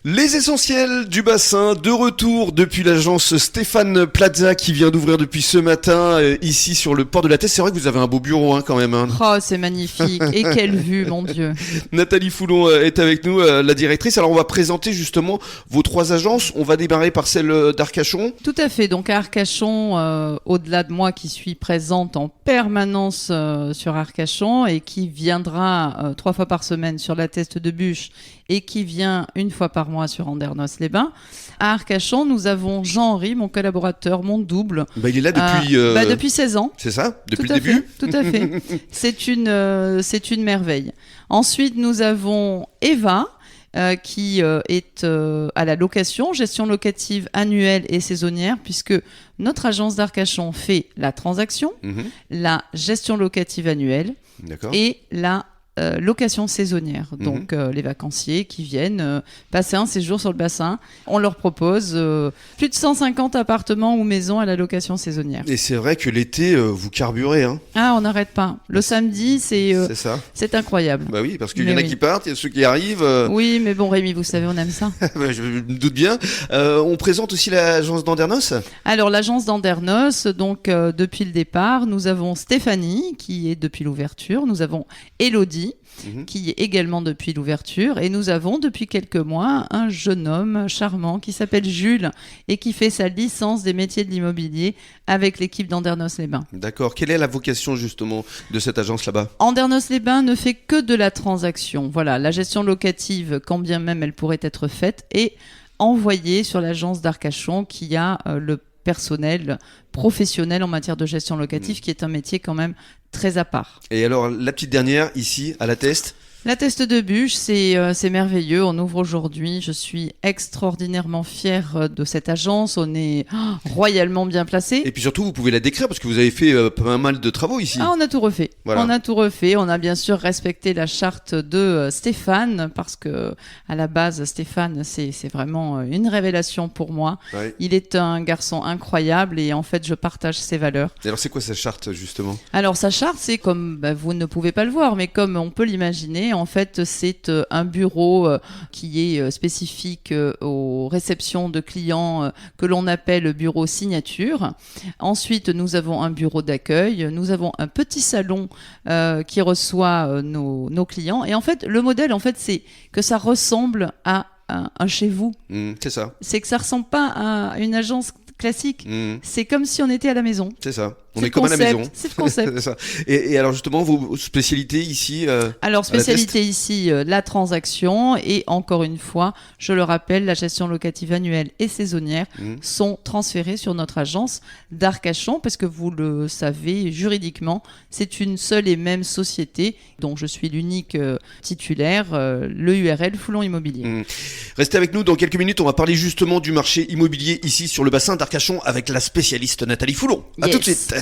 Les essentiels du bassin, de retour depuis l'agence Stéphane Plaza qui vient d'ouvrir depuis ce matin ici sur le port de la Teste. C'est vrai que vous avez un beau bureau quand même. Oh, c'est magnifique. Et quelle vue, mon Dieu. Nathalie Foulon est avec nous, la directrice. Alors on va présenter justement vos 3 agences. On va démarrer par celle d'Arcachon. Tout à fait. Donc à Arcachon, au-delà de moi qui suis présente en permanence sur Arcachon et qui viendra 3 fois par semaine sur la Teste de Bûche et qui vient 1 fois par mois sur Andernos-les-Bains. À Arcachon, nous avons Jean-Henri, mon collaborateur, mon double. Il est là depuis... depuis 16 ans. C'est ça? Depuis tout le début? Tout à fait. C'est une merveille. Ensuite, nous avons Eva, qui est à la location, gestion locative annuelle et saisonnière, puisque notre agence d'Arcachon fait la transaction, la gestion locative annuelle et la location saisonnière. Donc les vacanciers qui viennent passer un séjour sur le bassin, on leur propose plus de 150 appartements ou maisons à la location saisonnière. Et c'est vrai que l'été, vous carburez. Ah, on n'arrête pas. Le samedi, c'est ça. C'est incroyable. Bah oui, parce qu'il y en a qui partent, il y a ceux qui arrivent. Oui, mais bon, Rémi, vous savez, on aime ça. Je me doute bien. On présente aussi l'agence d'Andernos. Alors, l'agence d'Andernos, donc depuis le départ, nous avons Stéphanie, qui est depuis l'ouverture. Nous avons Élodie, qui est également depuis l'ouverture, et nous avons depuis quelques mois un jeune homme charmant qui s'appelle Jules et qui fait sa licence des métiers de l'immobilier avec l'équipe d'Andernos-les-Bains. D'accord. Quelle est la vocation justement de cette agence là-bas? Andernos-les-Bains ne fait que de la transaction. Voilà, la gestion locative, quand bien même elle pourrait être faite, est envoyée sur l'agence d'Arcachon qui a le personnel professionnel en matière de gestion locative, qui est un métier quand même très à part. Et alors, la petite dernière, ici, à la Teste? La Teste de Bûche, c'est merveilleux. On ouvre aujourd'hui. Je suis extraordinairement fière de cette agence. On est royalement bien placé. Et puis surtout, vous pouvez la décrire parce que vous avez fait pas mal de travaux ici. Ah, on a tout refait. Voilà. On a tout refait. On a bien sûr respecté la charte de Stéphane parce que à la base, Stéphane, c'est vraiment une révélation pour moi. Ouais. Il est un garçon incroyable et en fait, je partage ses valeurs. Et alors, c'est quoi sa charte justement? Alors, sa charte, c'est comme vous ne pouvez pas le voir, mais comme on peut l'imaginer. En fait, c'est un bureau qui est spécifique aux réceptions de clients que l'on appelle bureau signature. Ensuite, nous avons un bureau d'accueil. Nous avons un petit salon qui reçoit nos clients. Et en fait, le modèle, c'est que ça ressemble à un chez vous. C'est ça. C'est que ça ressemble pas à une agence classique. C'est comme si on était à la maison. C'est ça. On est comme à la maison. C'est le concept. C'est ça. Et alors justement, vos spécialités ici Alors, spécialité ici, la transaction et encore une fois, je le rappelle, la gestion locative annuelle et saisonnière sont transférées sur notre agence d'Arcachon parce que vous le savez, juridiquement, c'est une seule et même société dont je suis l'unique titulaire, le URL Foulon Immobilier. Restez avec nous, dans quelques minutes, on va parler justement du marché immobilier ici sur le bassin d'Arcachon avec la spécialiste Nathalie Foulon. À tout de suite.